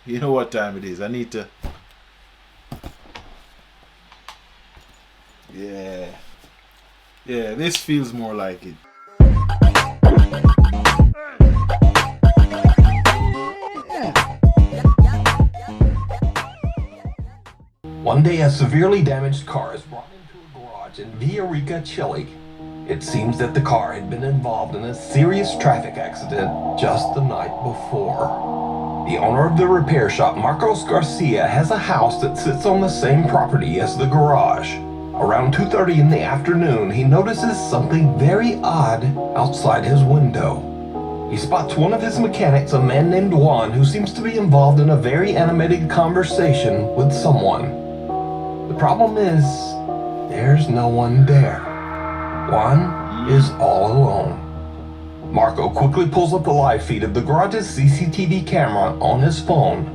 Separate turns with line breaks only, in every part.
You know what time it is. I need to. Yeah. Yeah, this feels more like it.
One day, a severely damaged car is brought into a garage in Villarica, Chile. It seems that the car had been involved in a serious traffic accident just the night before. The owner of the repair shop, Marcos Garcia, has a house that sits on the same property as the garage. Around 2:30 in the afternoon, he notices something very odd outside his window. He spots one of his mechanics, a man named Juan, who seems to be involved in a very animated conversation with someone. The problem is, there's no one there. Juan is all alone. Marco quickly pulls up the live feed of the garage's CCTV camera on his phone.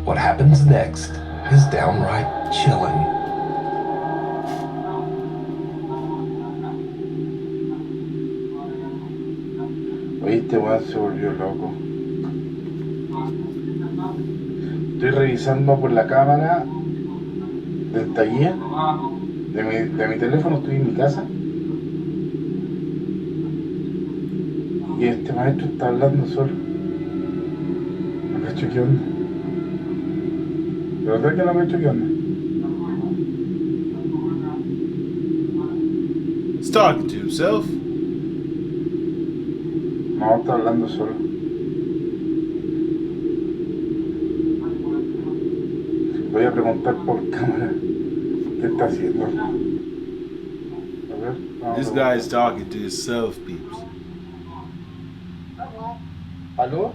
What happens next is downright chilling.
Oye, este weón se volvió loco. Estoy revisando por la cámara del taller de mi teléfono, estoy en mi casa. Y este maestro está hablando solo. No cacho qué onda. De verdad que no cacho qué onda.
He's talking to himself.
No, está hablando solo. Voy a preguntar por cámara qué está haciendo. A ver,
This guy is talking to himself, peeps.
¿Aló?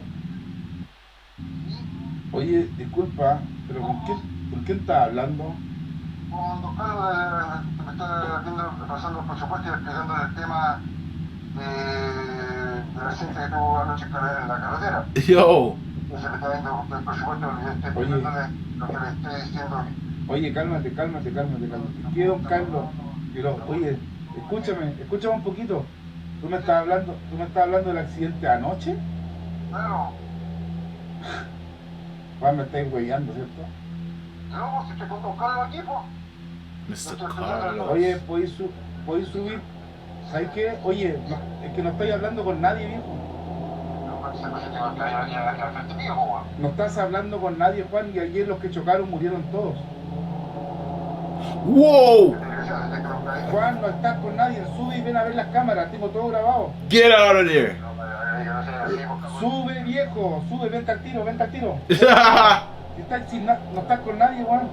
Oye, disculpa, pero ¿por qué estás hablando?
Con don Carlos me está pasando el presupuesto y explicando el tema del accidente que tuvo anoche en la carretera.
Yo.
Entonces le está viendo el presupuesto y estoy explicándole lo que le estoy diciendo.
Oye, cálmate. ¿Qué, don Carlos? Pero, oye, escúchame un poquito. ¿Tú me estás hablando del accidente anoche?
Claro.
Me estáis hueveando, ¿cierto?
No, si estoy con don Carlos aquí, pues.
Mr. Carlos.
Oye, ¿podéis subir? ¿Sabes qué? Oye, es que no estoy hablando con nadie, viejo. No estás hablando con nadie, Juan, y ayer los que chocaron murieron todos.
Whoa!
Juan, no estás con nadie, sube y ven a ver las cámaras, tengo todo grabado.
Get out of there.
Sube, viejo, sube, vente al tiro. Si no estás con nadie, Juan.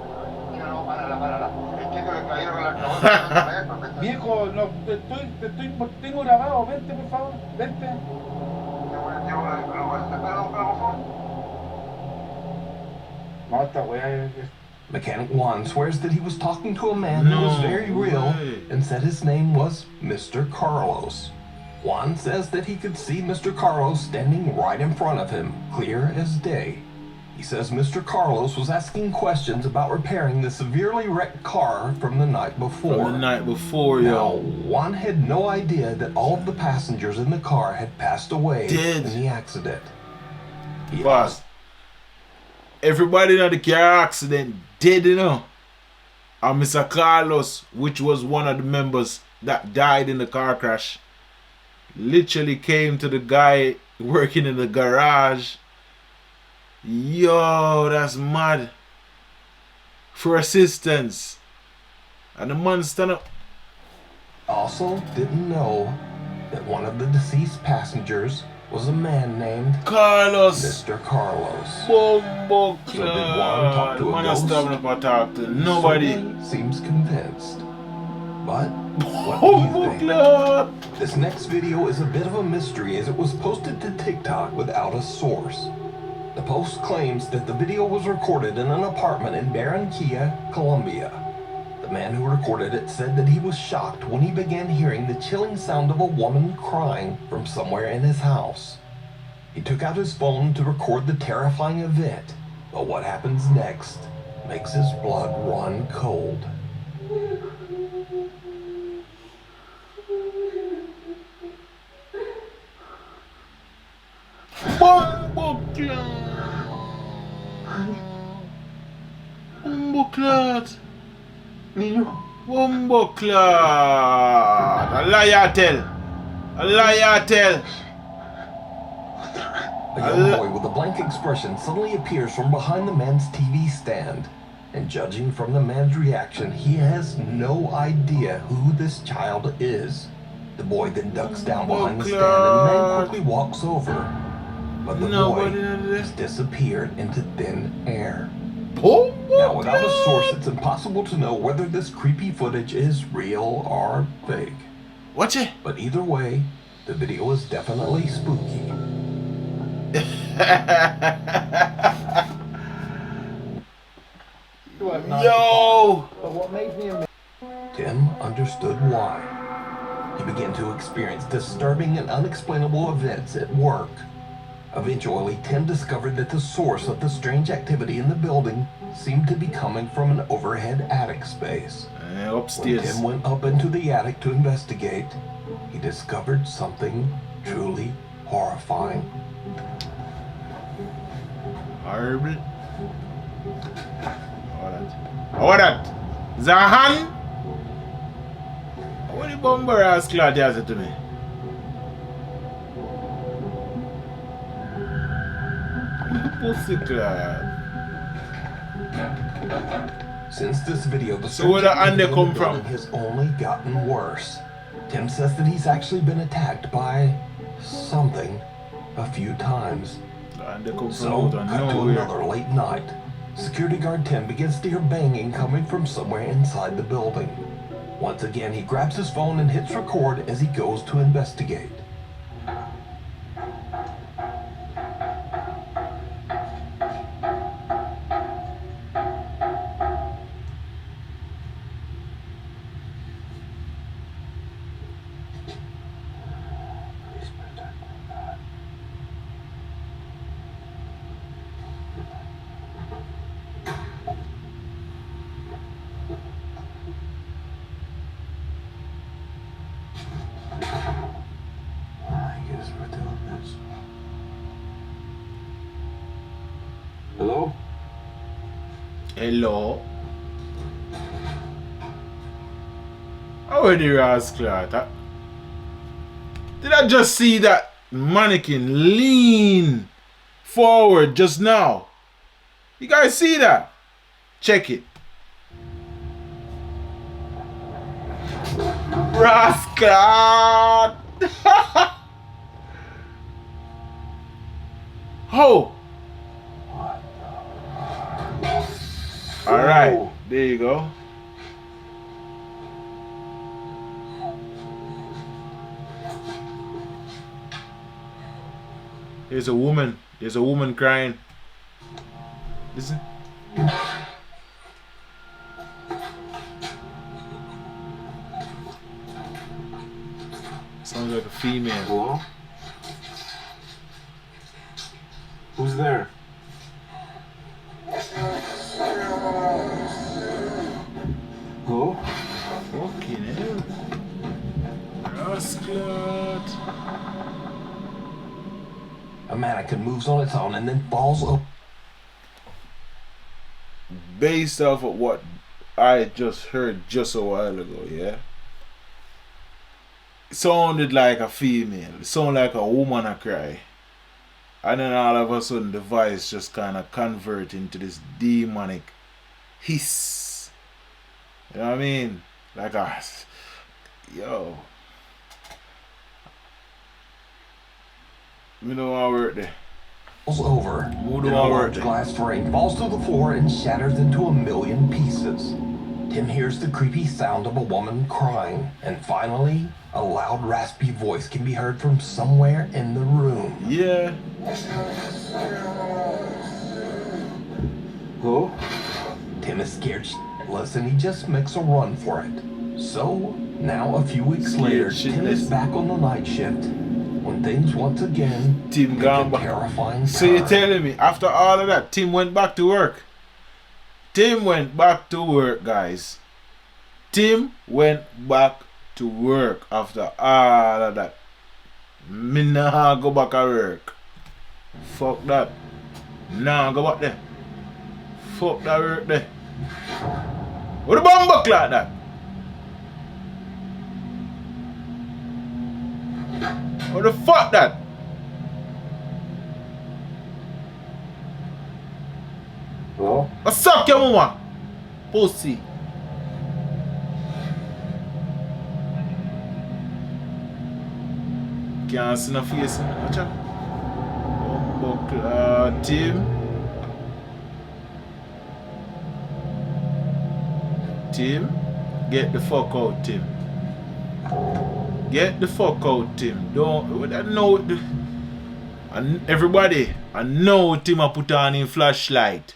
Viejo, no, tengo grabado, vente por favor, vente. No, esta weá es...
Mechanic Juan swears that he was talking to a man who was very real and said his name was Mr. Carlos. Juan says that he could see Mr. Carlos standing right in front of him, clear as day. He says Mr. Carlos was asking questions about repairing the severely wrecked car from the night before. Now, Juan had no idea that all of the passengers in the car had passed away in the accident.
Boss, everybody in the car accident did, you know. And Mr. Carlos, which was one of the members that died in the car crash, literally came to the guy working in the garage. Yo, that's mad. For assistance. And the man stand up.
Also didn't know that one of the deceased passengers was a man named
Carlos.
Mr. Carlos.
Bumbo
So did Juan talk to a ghost?
Talk to nobody.
Certainly seems convinced. But what do you think? This next video is a bit of a mystery as it was posted to TikTok without a source. The post claims that the video was recorded in an apartment in Barranquilla, Colombia. The man who recorded it said that he was shocked when he began hearing the chilling sound of a woman crying from somewhere in his house. He took out his phone to record the terrifying event, but what happens next makes his blood run cold.
Bumbleclot.
Niño.
Bumbleclot. A liar tell. A liar tell.
A young boy with a blank expression suddenly appears from behind the man's TV stand. And judging from the man's reaction, he has no idea who this child is. The boy then ducks down behind the stand and the man quickly walks over. But the boy has disappeared into thin air. Now, without a source, it's impossible to know whether this creepy footage is real or fake.
Watch it.
But either way, the video is definitely spooky.
Yo!
But what made me amazed?
Tim understood why. He began to experience disturbing and unexplainable events at work. Eventually, Tim discovered that the source of the strange activity in the building seemed to be coming from an overhead attic space.
Upstairs.
When Tim went up into the attic to investigate, he discovered something truly horrifying.
Horrible. What that? Zahan? What the bomber ass clad has it to me? Pussy clad.
Since this video, the
So where the hand they come from?
has only gotten worse. Tim says that he's actually been attacked by something a few times.
And they come from
So,
out of
cut to
nowhere.
another late night. Security guard Tim begins to hear banging coming from somewhere inside the building. Once again, he grabs his phone and hits record as he goes to investigate. Hello?
Hello? How are the rascal? Did I just see that mannequin lean forward just now? You guys see that? Check it. Rascal! Oh! Alright, there you go. There's a woman. There's a woman crying. Listen. Sounds like a female.
Hello? Who's there? Hello?
Fucking hell. Rascal.
A mannequin moves on its own and then falls up.
Based off of what I just heard just a while ago, yeah? It sounded like a female. It sounded like a woman a cry. And then all of a sudden the voice just kind of convert into this demonic hiss. You know what I mean? Like a... Yo. You know I work there.
Falls over.
Move
Then
to
a
our
large
work.
glass frame falls to the floor and shatters into a million pieces. Tim hears the creepy sound of a woman crying, and finally, a loud, raspy voice can be heard from somewhere in the room.
Yeah.
Hello?
Tim is scared shitless and he just makes a run for it. So, now a few weeks
Scared
later, Tim is
shitless.
back on the night shift when things once again
Tim
take
gone
a
back.
terrifying
So you're
turn.
telling me after all of that, Tim went back to work? Tim went back to work, guys. Tim went back to work after all of that. Me nah go back to work. Fuck that. Nah, go back there. fuck that work there? What the bomb buck like that? What the fuck that?
Hello?
What's up, your mama? Pussy. Can't see no face. Watch out. Tim. Tim. Get the fuck out, Tim. Get the fuck out, Tim. Don't. I know. And everybody, I know Tim a put on him flashlight.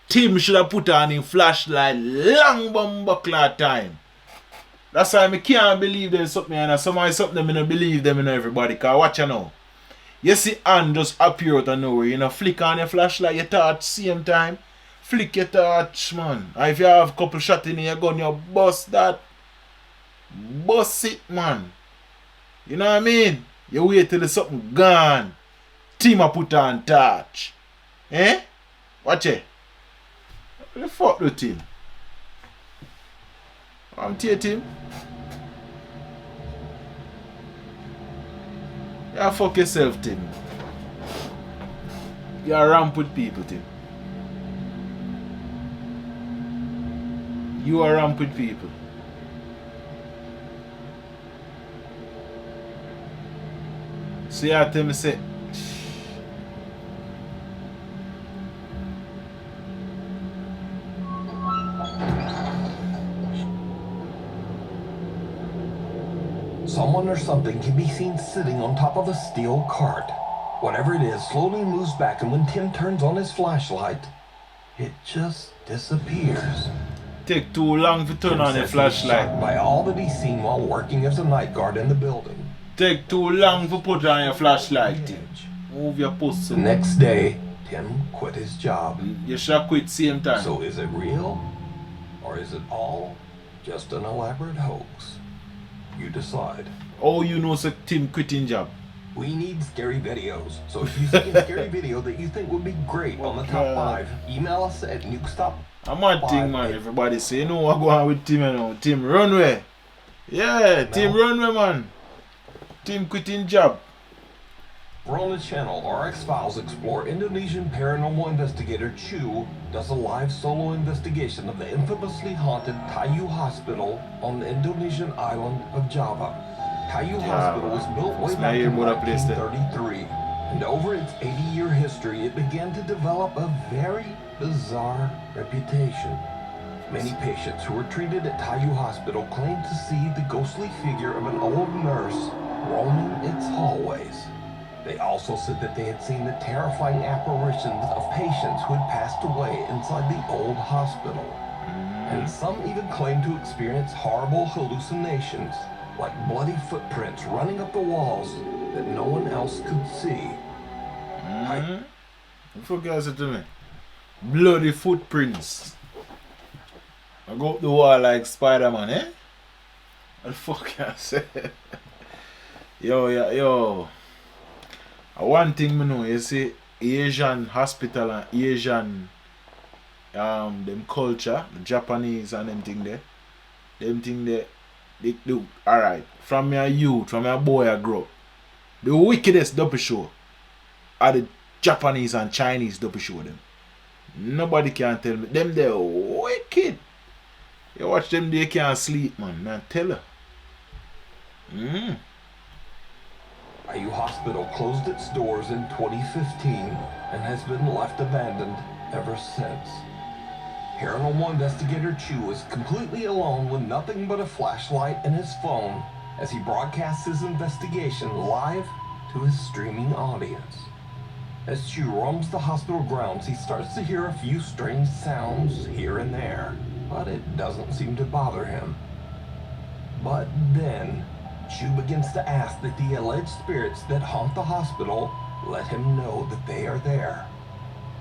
Tim should have put on him flashlight long bumbuckler time. That's why I can't believe there's something and somebody something I don't believe them in everybody. Cause watch you now. You see hand just appear out of nowhere. You know, flick on your flashlight, your torch same time. Flick your torch, man. And if you have a couple shots in your gun, you bust that. Bust it, man. You know what I mean? You wait till there's something gone. Team a put on torch. Eh? Watch it. What the fuck do Tim? I'm here, Tim. Yeah, fuck yourself, Tim. You're ramp with people, Tim. You are ramp with people. See how Tim say.
Someone or something can be seen sitting on top of a steel cart. Whatever it is slowly moves back, and when Tim turns on his flashlight, it just disappears.
Take too long to turn on your flashlight.
By all that he's seen while working as a night guard in the building.
Take too long to put on your flashlight, Tim. Move your pussy.
The next day, Tim quit his job.
You should quit same time.
So is it real? Or is it all just an elaborate hoax? You decide.
Oh, you know, so Tim quitting job.
We need scary videos. So if you see a scary video that you think would be great on the top 5, email us at nukestop.
I'm one thing, man. Everybody say, you know what go on with Tim, you know. Tim runway. Yeah, Tim runway, man. Tim quitting job.
We're on the channel. Our X-Files explore Indonesian paranormal investigator Chu does a live solo investigation of the infamously haunted Tayu Hospital on the Indonesian island of Java. Tayu Hospital was built way back in 1933, and over its 80-year history, it began to develop a very bizarre reputation. Many patients who were treated at Tayu Hospital claimed to see the ghostly figure of an old nurse roaming its hallways. They also said that they had seen the terrifying apparitions of patients who had passed away inside the old hospital. And some even claimed to experience horrible hallucinations, like bloody footprints running up the walls that no one else could see.
Forget it to me. Bloody footprints. I go up the wall like Spider-Man, eh? What the fuck I say? Yo. One thing I know, you see, Asian hospital and Asian them culture, the Japanese and them thing there, they do alright. From your youth, from your boy I grow up. The wickedest double show are the Japanese and Chinese double show them. Nobody can tell me. Them they're wicked. You watch them, they can't sleep, man. Man, tell her.
Tayu Hospital closed its doors in 2015 and has been left abandoned ever since. Paranormal investigator Chu is completely alone with nothing but a flashlight and his phone as he broadcasts his investigation live to his streaming audience. As Chu roams the hospital grounds, he starts to hear a few strange sounds here and there, but it doesn't seem to bother him. But then, Chu begins to ask that the alleged spirits that haunt the hospital let him know that they are there.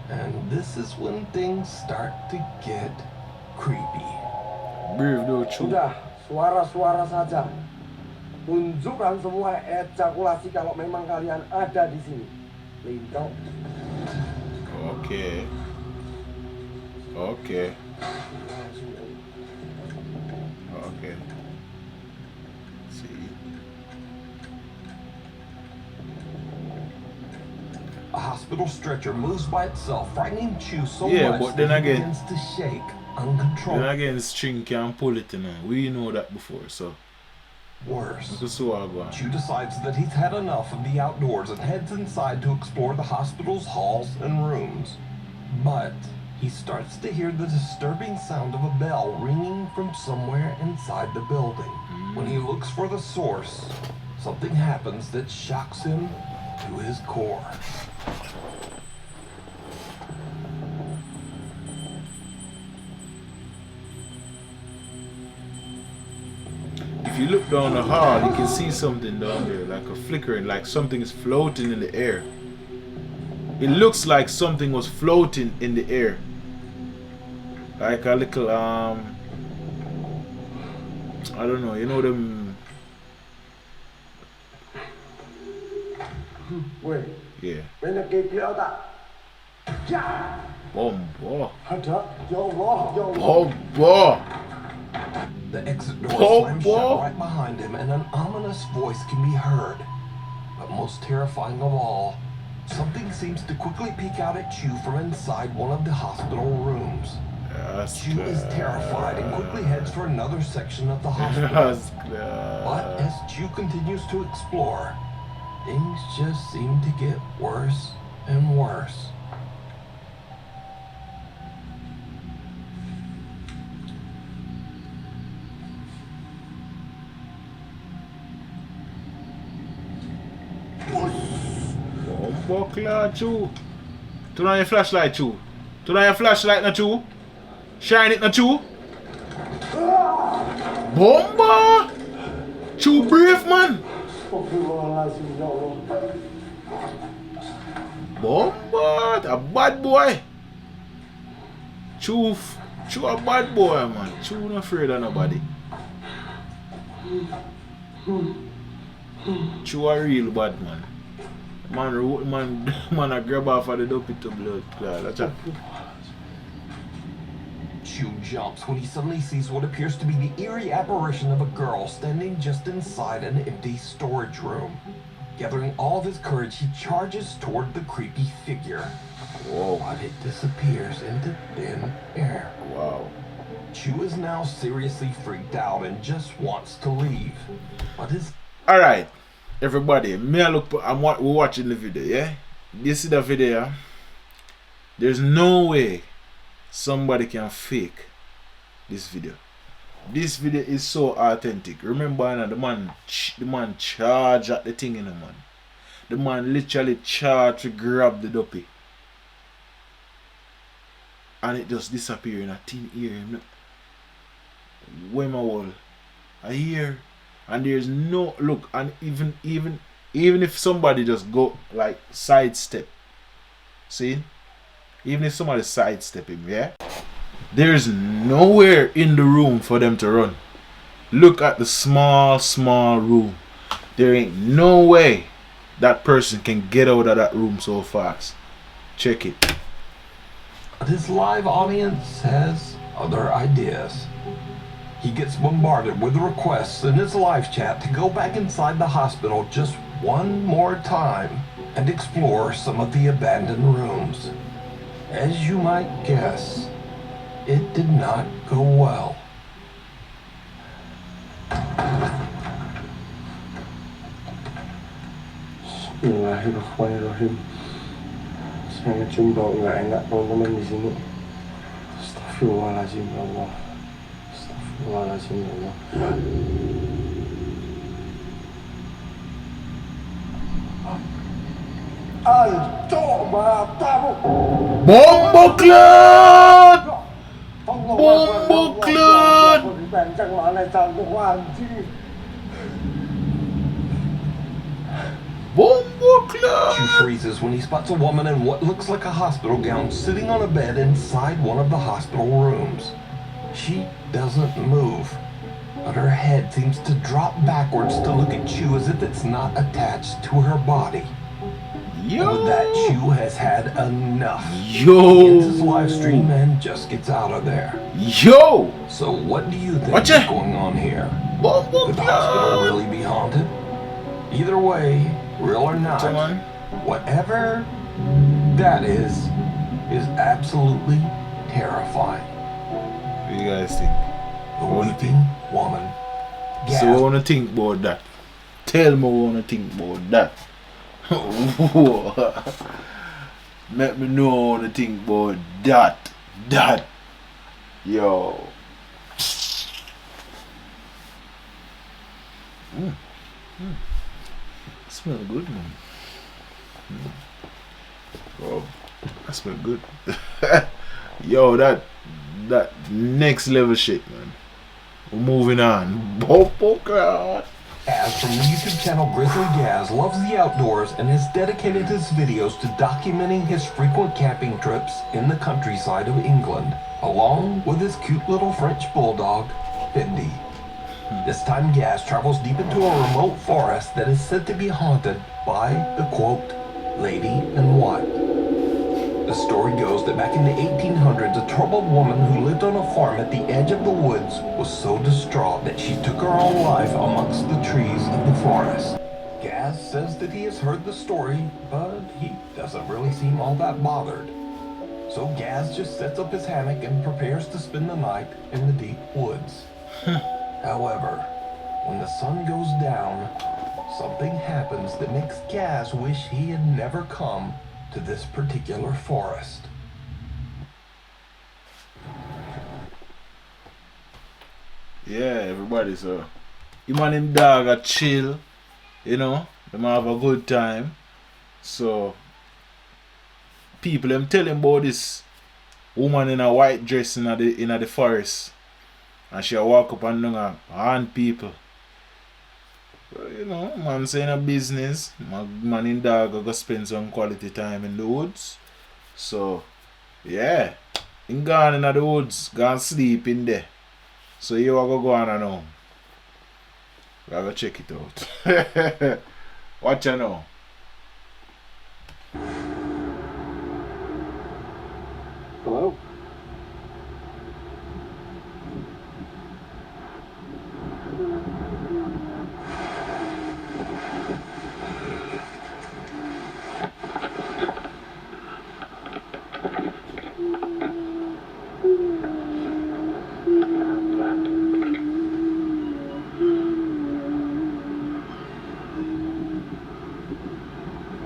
And this is when things start to get creepy.
Brave though, Chu.
Sudah, suara-suara saja. Tunjukkan semua ejakulasi kalau memang kalian ada di sini. Lintau.
Okay. Okay. See.
A hospital stretcher moves by itself, frightening Chu so
Yeah,
much
but then
that he
again-
begins to shake
Then
uncontrollably.
again, string can pull it, you know. We know that before, so.
Worse.
Let's see what I go.
Chu decides that he's had enough of the outdoors and heads inside to explore the hospital's halls and rooms. But he starts to hear the disturbing sound of a bell ringing from somewhere inside the building. When he looks for the source, something happens that shocks him to his core.
If you look down the hall, you can see something down there, like a flickering, like something is floating in the air. It looks like something was floating in the air. Like a little, I don't know, you know them.
Weh,
Yeah.
mana KPL tak? Ya!
Bomba.
Ada, ya Allah, ya Allah.
Bomba.
The exit door
Oh,
slams
boy.
shut right behind him, and an ominous voice can be heard. But most terrifying of all, something seems to quickly peek out at Chu from inside one of the hospital rooms.
That's
Chu is terrified and quickly heads for another section of the hospital.
That's
But as Chu continues to explore, things just seem to get worse and worse.
Bomba cloud, Chu. Turn on your flashlight, Chu. Turn on your flashlight, na Chu. Shine it, na Chu. Bomba. Chu brave, man.
Astagfirullahaladzim, ya Allah.
Bomba, a bad boy. Chu a bad boy, man. Chu not afraid of nobody. Chu a real bad man. Man a grab off of the dopey to blood clot. That's a
Chu jumps when he suddenly sees what appears to be the eerie apparition of a girl standing just inside an empty storage room. Gathering all of his courage, he charges toward the creepy figure.
whoa.
But it disappears into thin air.
Wow.
Chu is now seriously freaked out and just wants to leave. But his
Alright, everybody, we're watching the video, yeah? You see the video? There's no way somebody can fake this video. This video is so authentic. Remember, you know, the man charged at the thing, you know, man. The man literally charged to grab the dopey. And it just disappeared in a thin ear. Where my wall? I hear. And there's no look, and even if somebody just go like sidestep, see, even if somebody sidestep him, yeah, there's nowhere in the room for them to run. Look at the small room. There ain't no way that person can get out of that room so fast. Check it.
His live audience has other ideas. He gets bombarded with requests in his live chat to go back inside the hospital just one more time and explore some of the abandoned rooms. As you might guess, it did not go well.
Bismillahirrahmanirrahim. Saya cium bau nggak enak teman-teman di sini. Astagfirullahaladzim, ya Allah. Astagfirullahaladzim, ya Allah. Ancok matamu.
Bomboklat!
Allah,
Bomboklat!
Dipenceng mana jantung anjing.
Bomboklat!
Chu freezes when he spots a woman in what looks like a hospital gown sitting on a bed inside one of the hospital rooms. She doesn't move, but her head seems to drop backwards to look at Chu as if it's not attached to her body. And with that, Chu has had enough. He
Yo.
ends his live stream and just gets out of there.
Yo.
So what do you think
Watcha?
is going on here? Could the hospital really be haunted? Either way, real or not, whatever that is absolutely terrifying.
What do you guys think?
The weeping woman.
So what wanna think about that? Tell me what wanna think about that. Let me know what wanna think about that. Yo. Smell good, man. Oh, that smell good. Yo, that next level shit, man. We're moving on.
As from the YouTube channel Grizzly Gaz loves the outdoors and has dedicated his videos to documenting his frequent camping trips in the countryside of England, along with his cute little French bulldog, Bindi. This time Gaz travels deep into a remote forest that is said to be haunted by the quote, Lady in White. The story goes that back in the 1800s, a troubled woman who lived on a farm at the edge of the woods was so distraught that she took her own life amongst the trees of the forest. Gaz says that he has heard the story, but he doesn't really seem all that bothered. So Gaz just sets up his hammock and prepares to spend the night in the deep woods. However, when the sun goes down, something happens that makes Gaz wish he had never come to this particular forest.
Yeah, everybody, so him and him dog are chill, you know, them have a good time. So people them tell him about this woman in a white dress in the forest, and she walk up and down and hunt people. So, you know, man saying a business, man and dog are gonna spend some quality time in the woods. So yeah, him gone in the woods, gone sleep in there. So you are go on and now. We are gonna check it out. Watch you now.
Hello?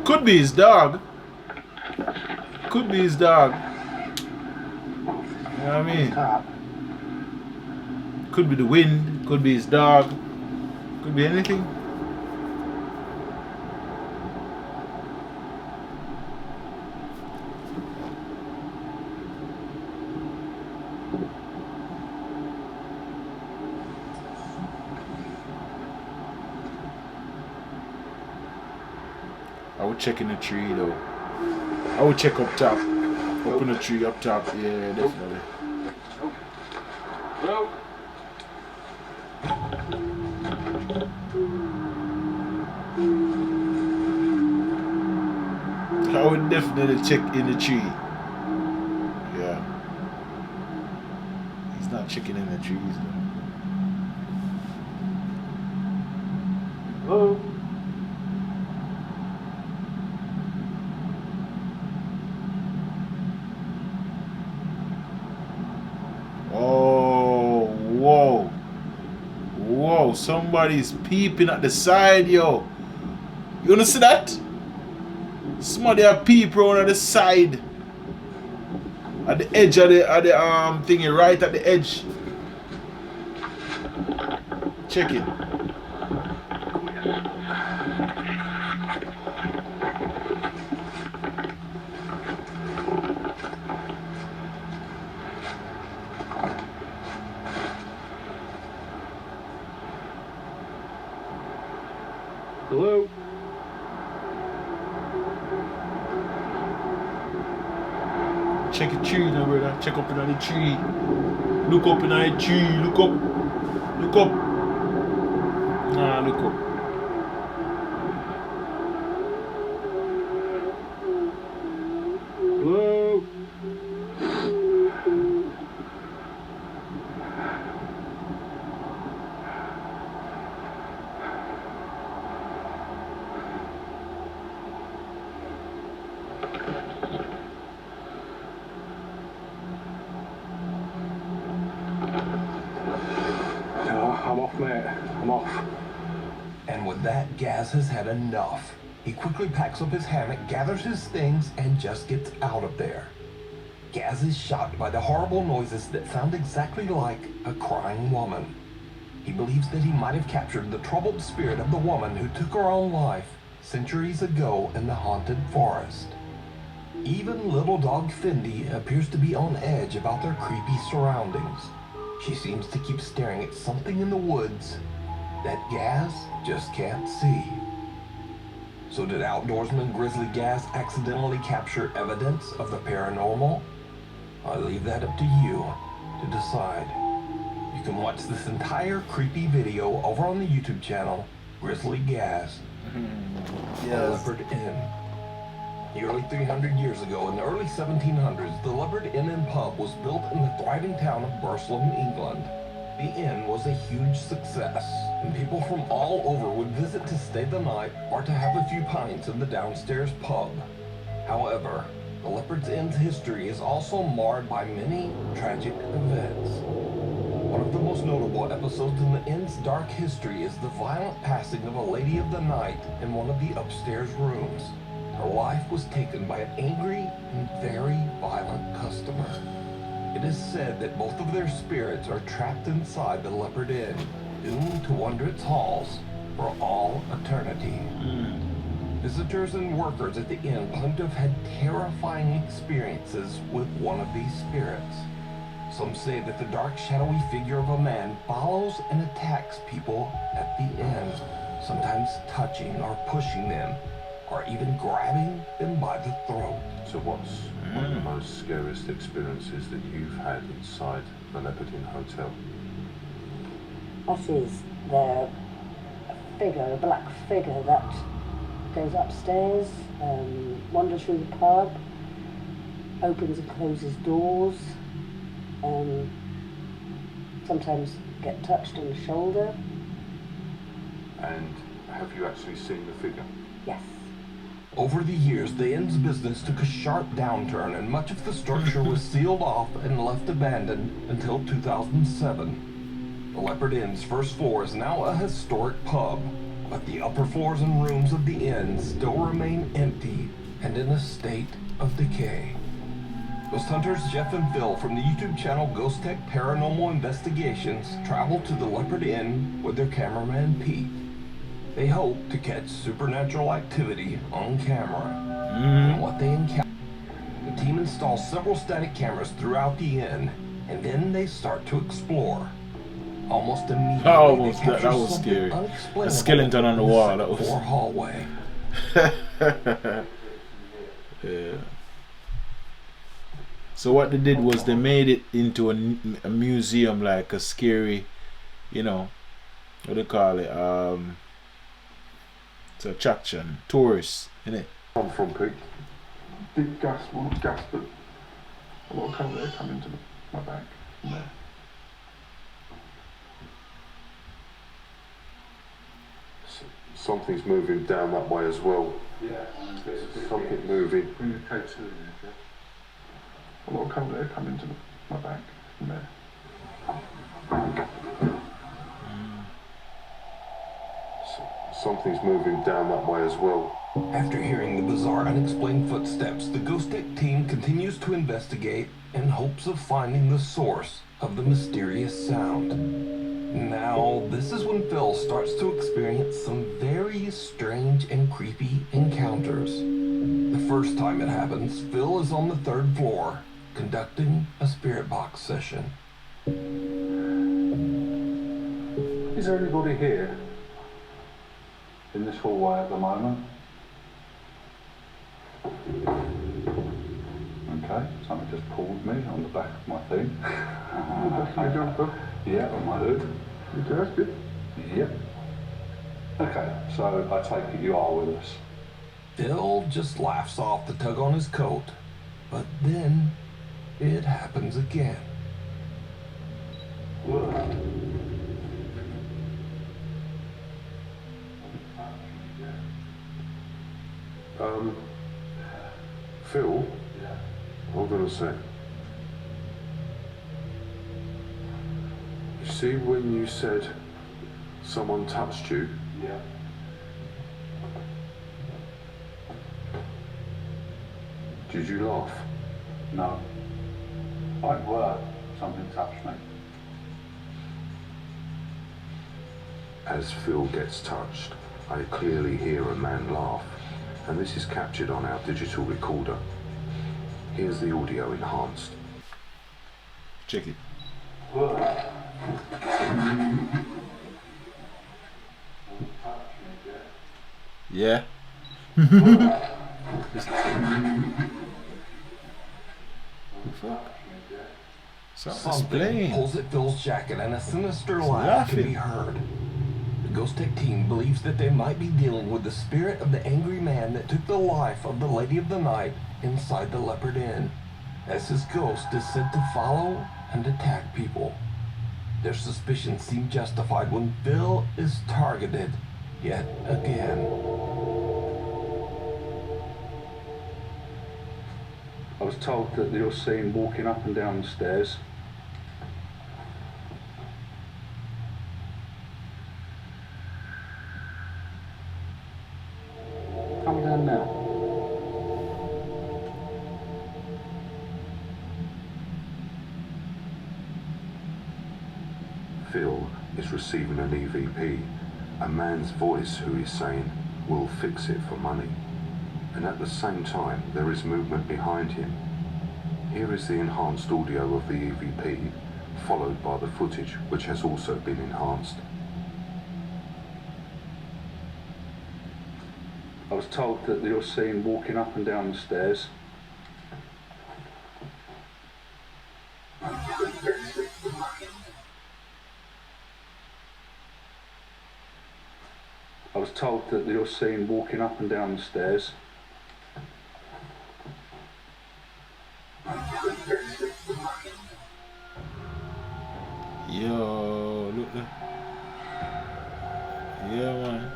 Could be his dog. Could be his dog. You know what I mean? Could be the wind. Could be his dog. Could be anything. I would check in the tree though. I would check up top. Open the tree up top. Yeah, definitely.
Hello?
I would definitely check in the tree. Yeah. He's not checking in the trees though.
Hello?
Oh, whoa. Whoa, somebody's peeping at the side, yo. You wanna see that? Somebody a peep around at the side. At the edge of the thingy, right at the edge. Check it.
Hello?
Check the tree now, brother. Check up in the tree. Look up in the tree. Look up. Look up. Nah, look up.
I'm off, mate. I'm off.
And with that, Gaz has had enough. He quickly packs up his hammock, gathers his things, and just gets out of there. Gaz is shocked by the horrible noises that sound exactly like a crying woman. He believes that he might have captured the troubled spirit of the woman who took her own life centuries ago in the haunted forest. Even little dog Fendi appears to be on edge about their creepy surroundings. She seems to keep staring at something in the woods that Gaz just can't see. So did outdoorsman Grizzly Gaz accidentally capture evidence of the paranormal? I leave that up to you to decide. You can watch this entire creepy video over on the YouTube channel, Grizzly Gaz. Leopard Inn. Nearly 300 years ago, in the early 1700s, the Leopard Inn and Pub was built in the thriving town of Burslem, England. The inn was a huge success, and people from all over would visit to stay the night or to have a few pints in the downstairs pub. However, the Leopard's Inn's history is also marred by many tragic events. One of the most notable episodes in the inn's dark history is the violent passing of a lady of the night in one of the upstairs rooms. Her life was taken by an angry and very violent customer. It is said that both of their spirits are trapped inside the Leopard Inn, doomed to wander its halls for all eternity. Visitors and workers at the inn claim to have had terrifying experiences with one of these spirits. Some say that the dark, shadowy figure of a man follows and attacks people at the inn, sometimes touching or pushing them, or even grabbing them by the throat.
So what's one of the most scariest experiences that you've had inside the Leopard Inn Hotel?
That is the figure, a black figure that goes upstairs, wanders through the pub, opens and closes doors, sometimes get touched on the shoulder.
And have you actually seen the figure?
Yes.
Over the years, the inn's business took a sharp downturn and much of the structure was sealed off and left abandoned until 2007. The Leopard Inn's first floor is now a historic pub, but the upper floors and rooms of the inn still remain empty and in a state of decay. Ghost hunters Jeff and Phil from the YouTube channel Ghost Tech Paranormal Investigations traveled to the Leopard Inn with their cameraman Pete. They hope to catch supernatural activity on camera. And what they encounter, the team installs several static cameras throughout the inn, and then they start to explore. Almost immediately, they capture
that was
something
scary.
unexplainable
A skeleton on the
in
wall.
second
That was.
floor hallway.
Yeah. So what they did was they made it into a museum, like a scary, you know, what do you call it? It's an attraction, tourists, innit?
I'm from Pete.
Deep gas, well not gas, but a lot of cold air coming into my back. From there.
Something's moving down that way as well.
Yeah.
Something moving.
Bring the K2 in there, a lot of cold air coming into my back. From there.
Something's moving down that way as well.
After hearing the bizarre, unexplained footsteps, the Ghost Tech team continues to investigate in hopes of finding the source of the mysterious sound. Now, this is when Phil starts to experience some very strange and creepy encounters. The first time it happens, Phil is on the 3rd floor, conducting a spirit box session.
Is there anybody here in this hallway at the moment? Okay, something just pulled me on the back of my thing. Your jumper? Yeah, on my hood. Okay, that's good. Yep. Okay, so I take it you are with us.
Phil just laughs off the tug on his coat, but then it happens again.
Phil? Hold on a sec. see when you said someone touched you?
Yeah.
Did you laugh?
No. Like word, something touched me.
As Phil gets touched, I clearly hear a man laugh, and this is captured on our digital recorder. Here's the audio enhanced.
Check it. Yeah. Something's
Something
playing.
pulls at Phil's jacket and a sinister laugh can be heard. The Ghost Tech team believes that they might be dealing with the spirit of the angry man that took the life of the Lady of the Night inside the Leopard Inn, as his ghost is said to follow and attack people. Their suspicions seem justified when Phil is targeted yet again.
I was told that you're seen walking up and down the stairs. Come down now.
Phil is receiving an EVP, a man's voice who is saying, "We'll fix it for money." And at the same time, there is movement behind him. Here is the enhanced audio of the EVP, followed by the footage, which has also been enhanced.
I was told that you're seen walking up and down the stairs. I was told that you're seen walking up and down the stairs.
Yo, look there. Yeah, man.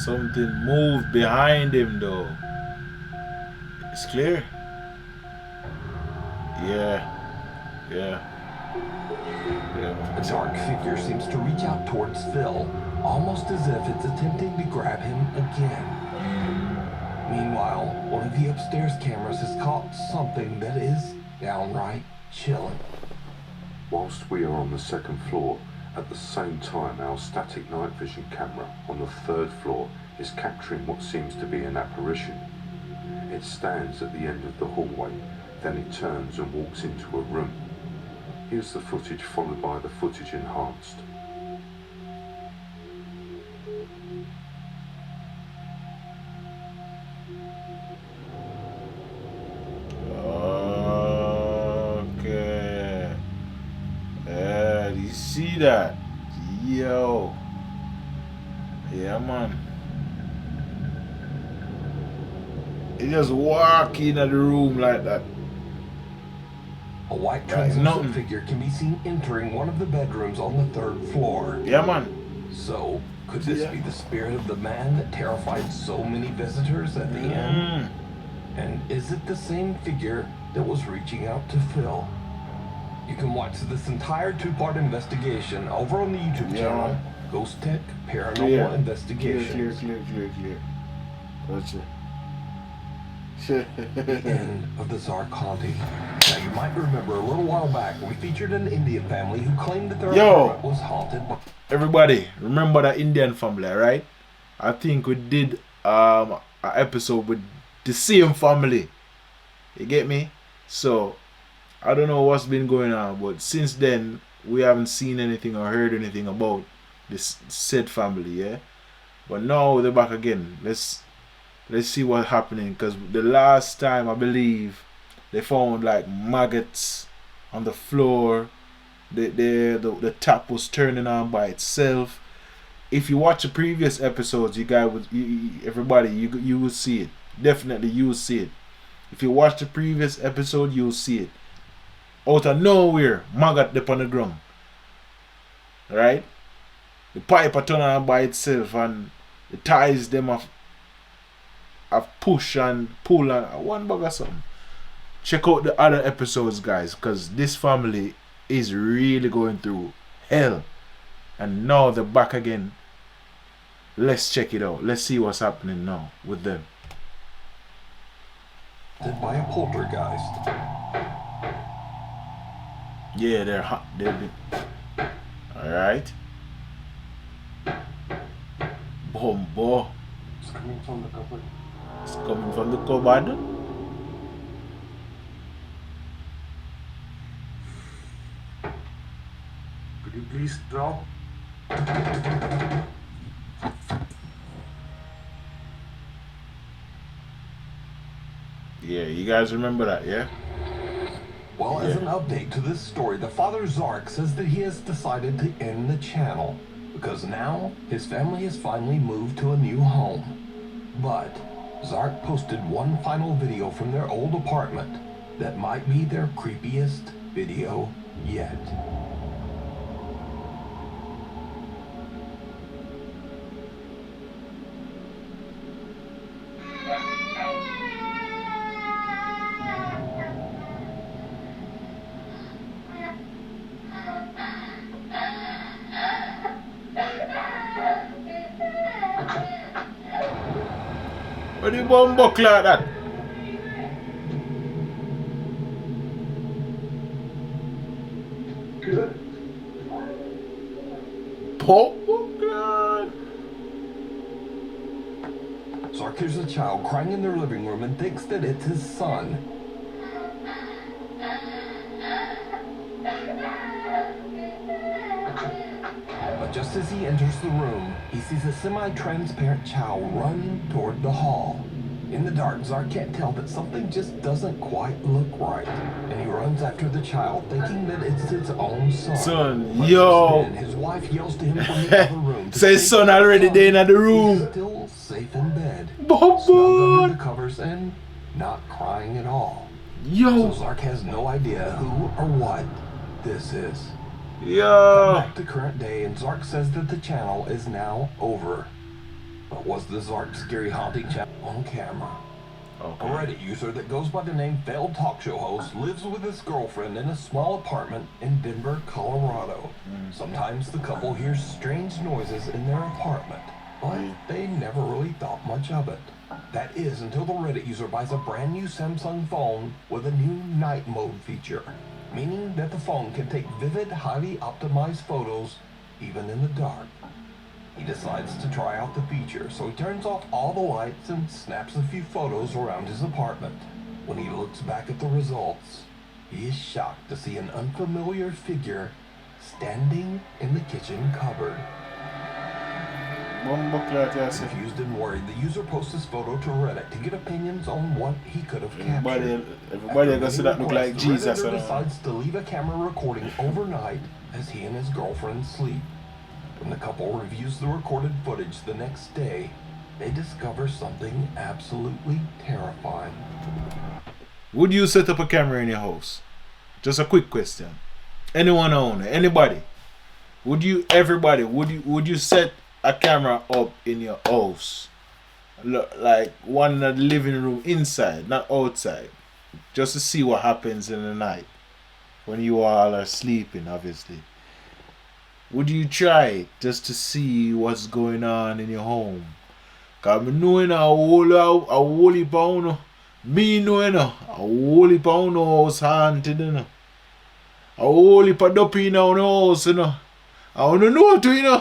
Something moved behind him, though. It's clear. Yeah. Yeah. Yeah, man.
The dark figure seems to reach out towards Phil, almost as if it's attempting to grab him again. Meanwhile, one of the upstairs cameras has caught something that is downright chilling.
Whilst we are on the second floor, at the same time our static night vision camera on the third floor is capturing what seems to be an apparition. It stands at the end of the hallway, then it turns and walks into a room. Here's the footage followed by the footage enhanced.
Okay. Yeah, do you see that? Yo. Yeah, man. He just walk in the room like that.
A white
Right,
translucent
nothing.
figure can be seen entering one of the bedrooms on the third floor.
Yeah, man.
So, could this
Yeah.
be the spirit of the man that terrified so many visitors at the end? And is it the same figure that was reaching out to Phil? You can watch this entire two-part investigation over on the YouTube
Yeah.
channel, Ghost Tech Paranormal
Clear.
Investigations.
Clear. Gotcha.
The end of the Zarconti. Now, you might remember a little while back, we featured an Indian family who claimed that their
Yo.
apartment was haunted by...
Everybody, remember the Indian family, right? I think we did an episode with the same family. You get me? So I don't know what's been going on, but since then we haven't seen anything or heard anything about this said family, yeah. But now they're back again. Let's see what's happening, because the last time I believe they found like maggots on the floor. The tap was turning on by itself. If you watch the previous episodes, everybody you will see it. Definitely you will see it. If you watch the previous episode, you'll see it. Out of nowhere, maggot up on the ground. Right? The pipe are turning on by itself, and the ties them have push and pull and one bag or something. Check out the other episodes, guys, because this family is really going through hell. And now they're back again. Let's check it out. Let's see what's happening now with them.
By a poltergeist.
Yeah, they're hot. They've been. Alright. Bombo.
It's coming from the cupboard.
It's coming from the cupboard.
Could you please drop?
Yeah, you guys remember that, yeah?
Well, as an update to this story, the father Zark says that he has decided to end the channel because now his family has finally moved to a new home. But Zark posted one final video from their old apartment that might be their creepiest video yet.
What do you bomb buck like that? Bomb
Zark hears a child crying in their living room and thinks that it's his son. But just as he enters the room, he sees a semi-transparent child run toward the hall. In the dark, Zark can't tell that something just doesn't quite look right, and he runs after the child, thinking that it's his own son. But
yo.
just then, his wife yells to him from the other room.
So his son already there in the room.
He's still safe in bed,
Bobo.
snug under the covers, and not crying at all.
Yo.
So Zark has no idea who or what this is.
Yo.
Back to current day, and Zark says that the channel is now over. But was the Zark Scary Haunting channel on camera?
Okay.
A Reddit user that goes by the name Failed Talk Show Host lives with his girlfriend in a small apartment in Denver, Colorado. Sometimes the couple hears strange noises in their apartment, but they never really thought much of it. That is until the Reddit user buys a brand new Samsung phone with a new night mode feature, meaning that the phone can take vivid, highly optimized photos even in the dark. He decides to try out the feature, so he turns off all the lights and snaps a few photos around his apartment. When he looks back at the results, he is shocked to see an unfamiliar figure standing in the kitchen cupboard. Confused and worried, the user posts this photo to Reddit to get opinions on what he could have captured.
Everybody gonna see that look like Jesus.
The Redditor decides to leave a camera recording overnight as he and his girlfriend sleep. When the couple reviews the recorded footage the next day, they discover something absolutely terrifying.
Would you set up a camera in your house? Just a quick question. Anyone own it? Anybody? Would you set a camera up in your house? Like one in the living room inside, not outside. Just to see what happens in the night. When you all are sleeping, obviously. Would you try it just to see what's going on in your home? Cause me know a whole heap of me know a whole heap of house haunted, a whole heap of dopey in our house, I wanna know too,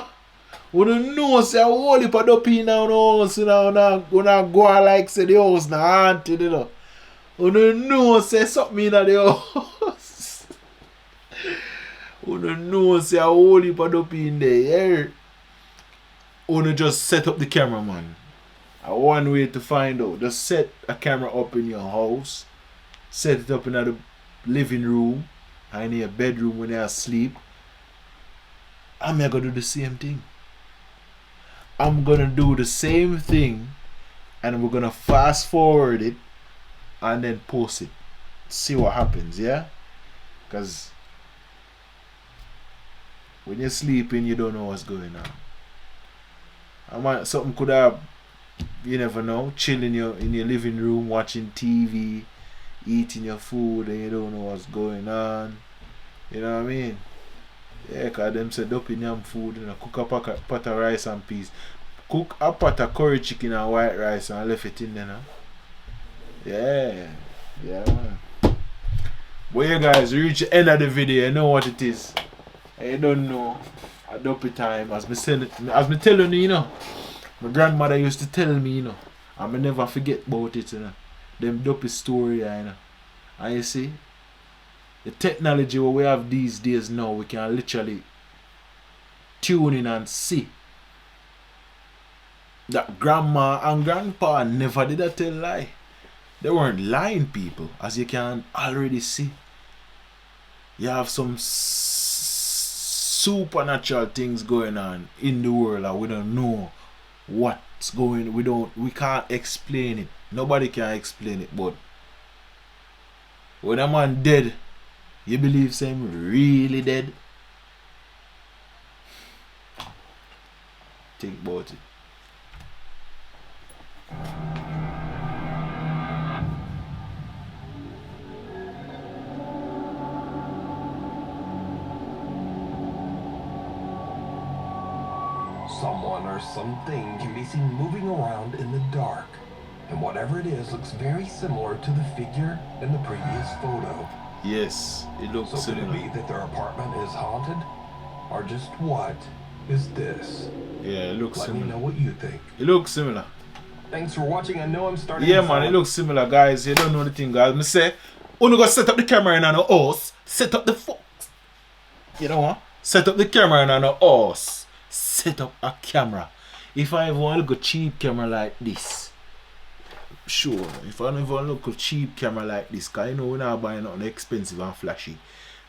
wanna know say a whole heap of dopey in our house, wanna go like say the house na haunted, wanna know say something in the house. Wanna know say a whole heap of dopey in there, yeah? Wanna just set up the camera, man. One way to find out. Just set a camera up in your house. Set it up in the living room and in your bedroom when you're asleep. I'm gonna do the same thing. I'm gonna do the same thing and we're gonna fast forward it and then post it. See what happens, yeah? Because when you're sleeping, you don't know what's going on. Something could have, you never know, chilling in your living room, watching TV, eating your food, and you don't know what's going on. You know what I mean? Yeah, cause them said up in yam food, you know, cook a pot of rice and peas. Cook a pot of curry chicken and white rice and left it in there, no? Yeah. Yeah, man. But yeah, guys, we reach the end of the video. You know what it is. I don't know. A dopey time. As me telling you, you know. My grandmother used to tell me, you know. And I never forget about it, you know. Them dopey story, you know. And you see, the technology what we have these days now, we can literally tune in and see that grandma and grandpa never did a tell lie. They weren't lying, people, as you can already see. You have some supernatural things going on in the world and we don't know what's going. We can't explain it. Nobody can explain it. But when a man dead, you believe him really dead? Think about it.
Someone or something can be seen moving around in the dark, and whatever it is looks very similar to the figure in the previous photo.
Yes, it looks
So could it
similar.
be that their apartment is haunted? Or just what is this?
Yeah, it looks
Let me know
similar.
what you think.
It looks similar.
Thanks for watching. I know I'm starting
Yeah,
to
man, it
sound-
looks similar, guys. You don't know the thing, guys. Me say, you go set up the camera in an house, set up the you know what? Set up the camera in an house. Set up a camera. If I ever want to look a cheap camera like this, sure. If I ever want to look a cheap camera like this, cause you know we're not buying nothing expensive and flashy.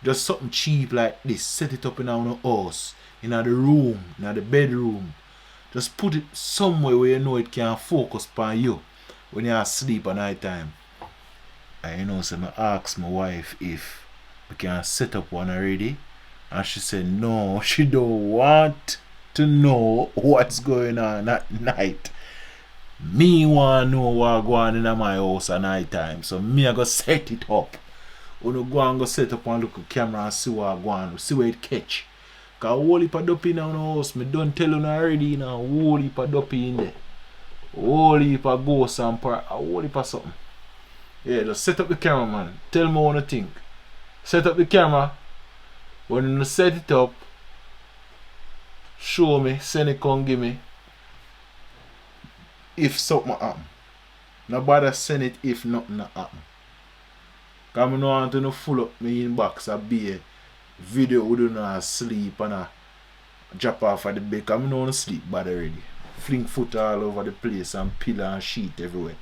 Just something cheap like this. Set it up in our house, in the room, in the bedroom. Just put it somewhere where you know it can focus on you when you're asleep at night time. And you know, so I asked my wife if we can set up one already. And she said no, she don't want to know what's going on at night. Me want to know what's going on in my house at night time. So me I go set it up. You go and go set up and look at camera and see what going on, see where it catch. Cause a whole heap of dopey in our house. Me don't tell you already, you know, a whole heap of dopey in there. A whole heap of ghosts and a whole heap of something. Yeah, just set up the camera, man. Tell me what you think. Set up the camera. When you set it up, show me, send it, come give me. If something happen. Nobody send it if nothing happen. Cause I don't want to full up my inbox and be a video we don't know sleep and a drop off at the bed. Cause I don't want to sleep bad already. Fling foot all over the place and pillow and sheet everywhere.